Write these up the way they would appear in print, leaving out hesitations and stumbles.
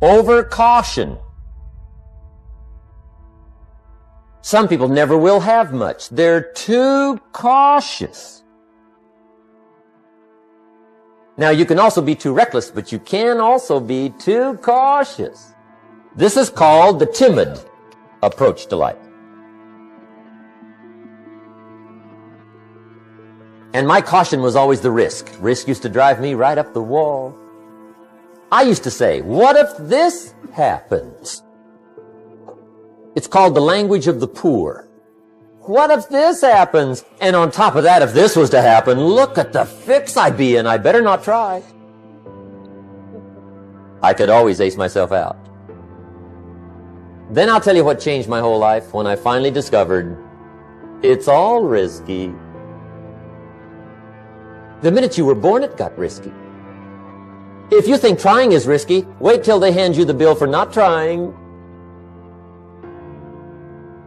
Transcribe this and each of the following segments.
Over caution. Some people never will have much. They're too cautious. Now, you can also be too reckless, but you can also be too cautious. This is called the timid approach to life. And my caution was always the risk. Risk used to drive me right up the wall. I used to say, what if this happens? It's called the language of the poor. What if this happens? And on top of that, if this was to happen, look at the fix I'd be in. I better not try. I could always ace myself out. Then I'll tell you what changed my whole life when I finally discovered it's all risky. The minute you were born, it got risky. If you think trying is risky, wait till they hand you the bill for not trying.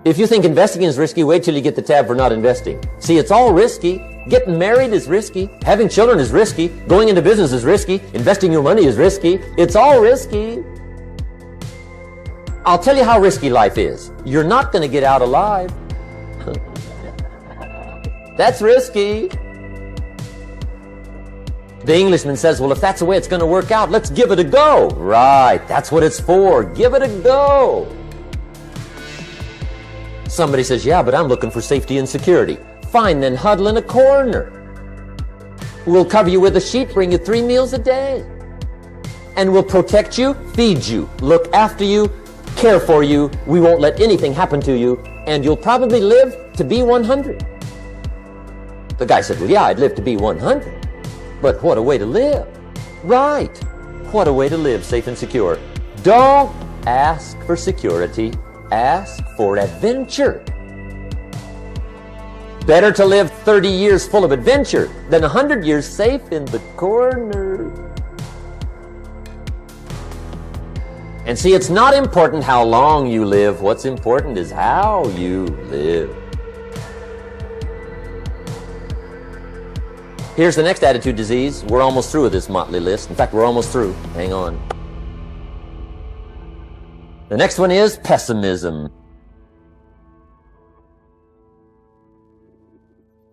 If you think investing is risky, wait till you get the tab for not investing. See, it's all risky. Getting married is risky. Having children is risky. Going into business is risky. Investing your money is risky. It's all risky. I'll tell you how risky life is. You're not going to get out alive. That's risky. The Englishman says, well, if that's the way it's going to work out, let's give it a go. Right, that's what it's for. Give it a go. Somebody says, yeah, but I'm looking for safety and security. Fine, then huddle in a corner. We'll cover you with a sheet, bring you 3 meals a day. And we'll protect you, feed you, look after you, care for you. We won't let anything happen to you. And you'll probably live to be 100. The guy said, well, yeah, I'd live to be 100. But what a way to live. Right. What a way to live safe and secure. Don't ask for security. Ask for adventure. Better to live 30 years full of adventure than 100 years safe in the corner. And see, it's not important how long you live. What's important is how you live. Here's the next attitude disease. We're almost through with this motley list. In fact, we're almost through. Hang on. The next one is pessimism.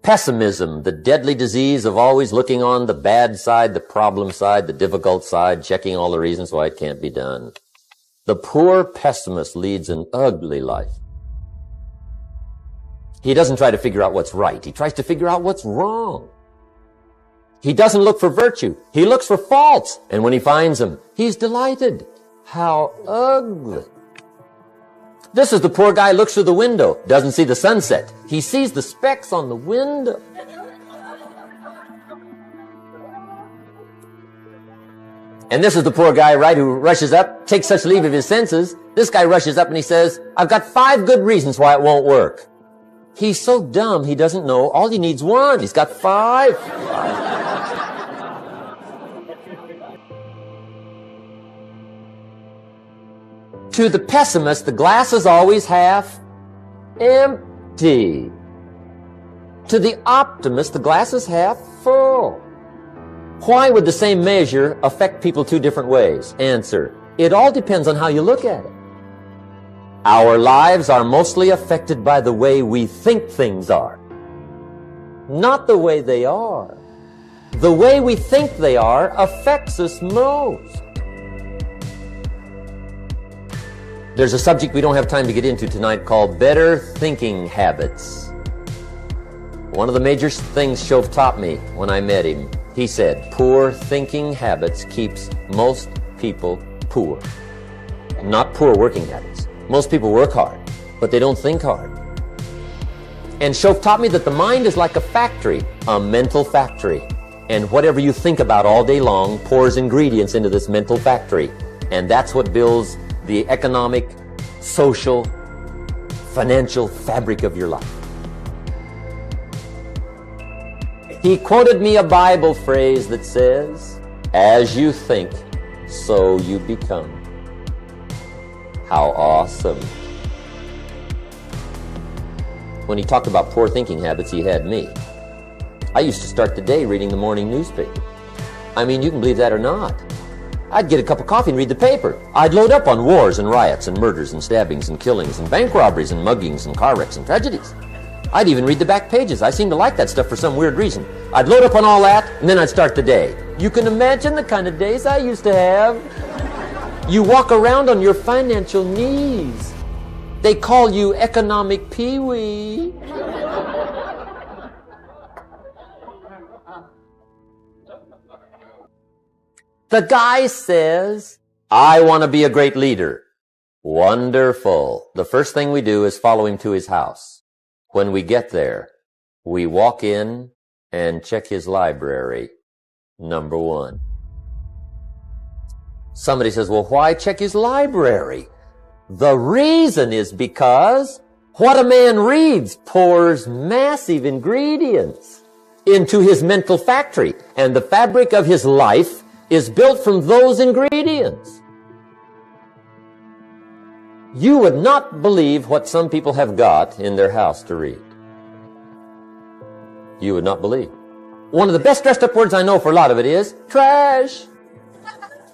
Pessimism, the deadly disease of always looking on the bad side, the problem side, the difficult side, checking all the reasons why it can't be done. The poor pessimist leads an ugly life. He doesn't try to figure out what's right. He tries to figure out what's wrong. He doesn't look for virtue. He looks for faults. And when he finds them, he's delighted. How ugly. This is the poor guy who looks through the window, doesn't see the sunset. He sees the specks on the window. And this is the poor guy, right, who rushes up, takes such leave of his senses. This guy rushes up and he says, I've got 5 good reasons why it won't work. He's so dumb, he doesn't know. All he needs 1. He's got 5. To the pessimist, the glass is always half empty. To the optimist, the glass is half full. Why would the same measure affect people 2 different ways? Answer, it all depends on how you look at it. Our lives are mostly affected by the way we think things are, not the way they are. The way we think they are affects us most. There's a subject we don't have time to get into tonight called better thinking habits. One of the major things Shove taught me when I met him, he said, poor thinking habits keeps most people poor. Not poor working habits. Most people work hard, but they don't think hard. And Shove taught me that the mind is like a factory, a mental factory. And whatever you think about all day long pours ingredients into this mental factory. And that's what builds the economic, social, financial fabric of your life. He quoted me a Bible phrase that says, as you think, so you become. How awesome. When he talked about poor thinking habits, he had me. I used to start the day reading the morning newspaper. I mean, you can believe that or not. I'd get a cup of coffee and read the paper. I'd load up on wars and riots and murders and stabbings and killings and bank robberies and muggings and car wrecks and tragedies. I'd even read the back pages. I seem to like that stuff for some weird reason. I'd load up on all that, and then I'd start the day. You can imagine the kind of days I used to have. You walk around on your financial knees. They call you economic peewee. The guy says, I want to be a great leader. Wonderful. The first thing we do is follow him to his house. When we get there, we walk in and check his library. Number one. Somebody says, well, why check his library? The reason is because what a man reads pours massive ingredients into his mental factory, and the fabric of his life is built from those ingredients. You would not believe what some people have got in their house to read. You would not believe. One of the best dressed up words I know for a lot of it is trash.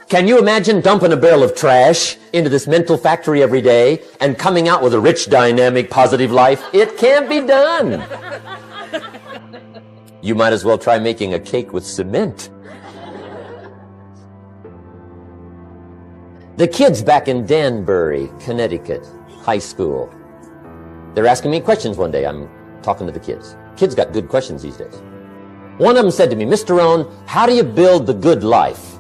Can you imagine dumping a barrel of trash into this mental factory every day and coming out with a rich, dynamic, positive life? It can't be done. You might as well try making a cake with cement. The kids back in Danbury, Connecticut, high school, they're asking me questions one day. I'm talking to the kids. Kids got good questions these days. One of them said to me, Mr. Rohn, how do you build the good life?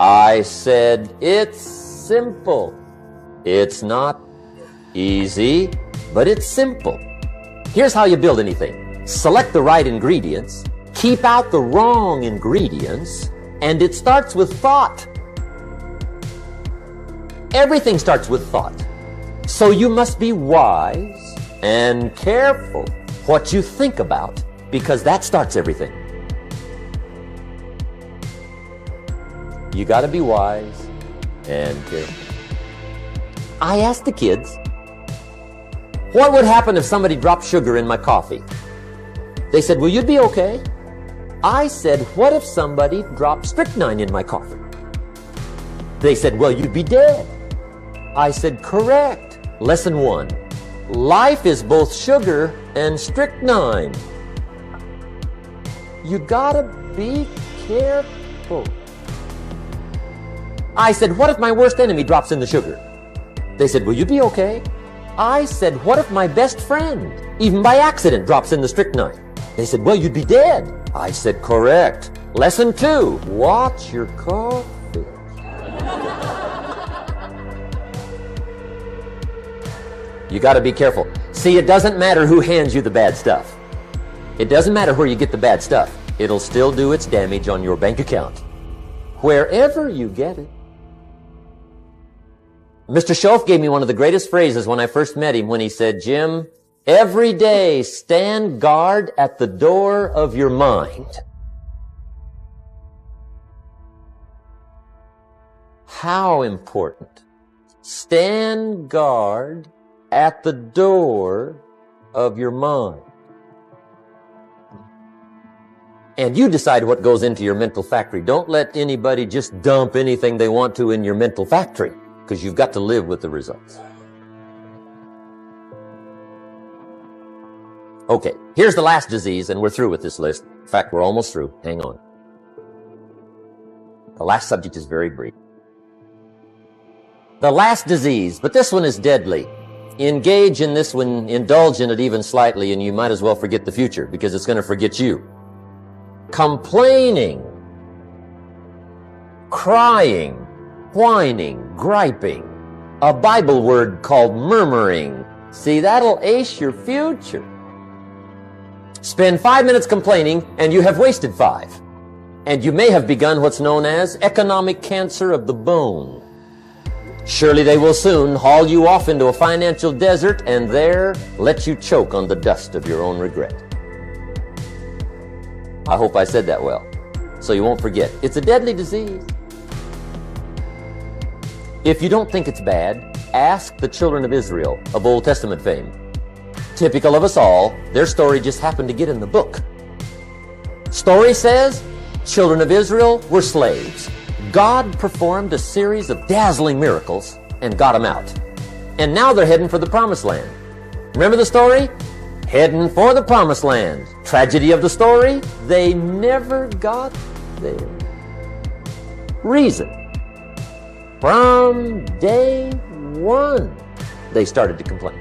I said, it's simple. It's not easy, but it's simple. Here's how you build anything. Select the right ingredients, keep out the wrong ingredients, and it starts with thought. Everything starts with thought. So you must be wise and careful what you think about, because that starts everything. You got to be wise and careful. I asked the kids, what would happen if somebody dropped sugar in my coffee? They said, well, you'd be okay. I said, what if somebody dropped strychnine in my coffee? They said, well, you'd be dead. I said, correct. Lesson 1. Life is both sugar and strychnine. You gotta be careful. I said, what if my worst enemy drops in the sugar? They said, will you be okay? I said, what if my best friend, even by accident, drops in the strychnine? They said, well, you'd be dead. I said, correct. Lesson 2. Watch your coffee. You got to be careful. See, it doesn't matter who hands you the bad stuff. It doesn't matter where you get the bad stuff. It'll still do its damage on your bank account, wherever you get it. Mr. Schoaf gave me one of the greatest phrases when I first met him when he said, Jim, every day stand guard at the door of your mind. How important. Stand guard at the door of your mind. And you decide what goes into your mental factory. Don't let anybody just dump anything they want to in your mental factory, because you've got to live with the results. Okay, here's the last disease, and we're through with this list. In fact, we're almost through. Hang on. The last subject is very brief. The last disease, but this one is deadly. Engage in this one, indulge in it even slightly, and you might as well forget the future, because it's going to forget you. Complaining, crying, whining, griping, a Bible word called murmuring. See, that'll ace your future. Spend 5 minutes complaining, and you have wasted 5. And you may have begun what's known as economic cancer of the bone. Surely they will soon haul you off into a financial desert and there let you choke on the dust of your own regret. I hope I said that well, so you won't forget. It's a deadly disease. If you don't think it's bad, ask the children of Israel of Old Testament fame. Typical of us all, their story just happened to get in the book. Story says, children of Israel were slaves. God performed a series of dazzling miracles and got them out. And now they're heading for the promised land. Remember the story? Heading for the promised land. Tragedy of the story? They never got there. Reason. From day one, they started to complain.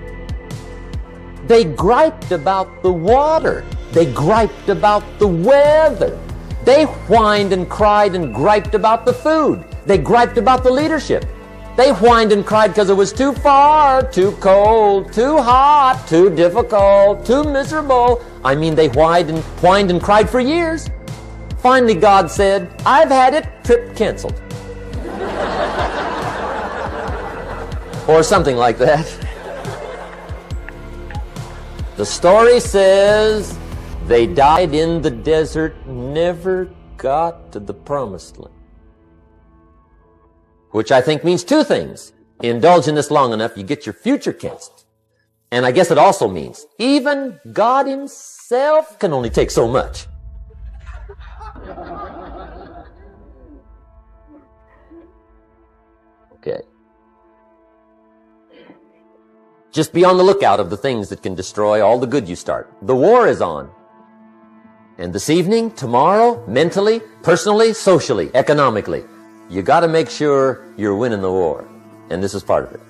They griped about the water. They griped about the weather. They whined and cried and griped about the food. They griped about the leadership. They whined and cried because it was too far, too cold, too hot, too difficult, too miserable. I mean, they whined and cried for years. Finally, God said, I've had it, trip canceled. Or something like that. The story says they died in the desert, never got to the promised land. Which I think means two things. Indulge in this long enough, you get your future canceled. And I guess it also means even God himself can only take so much. Okay. Just be on the lookout of the things that can destroy all the good you start. The war is on. And this evening, tomorrow, mentally, personally, socially, economically, you got to make sure you're winning the war. And this is part of it.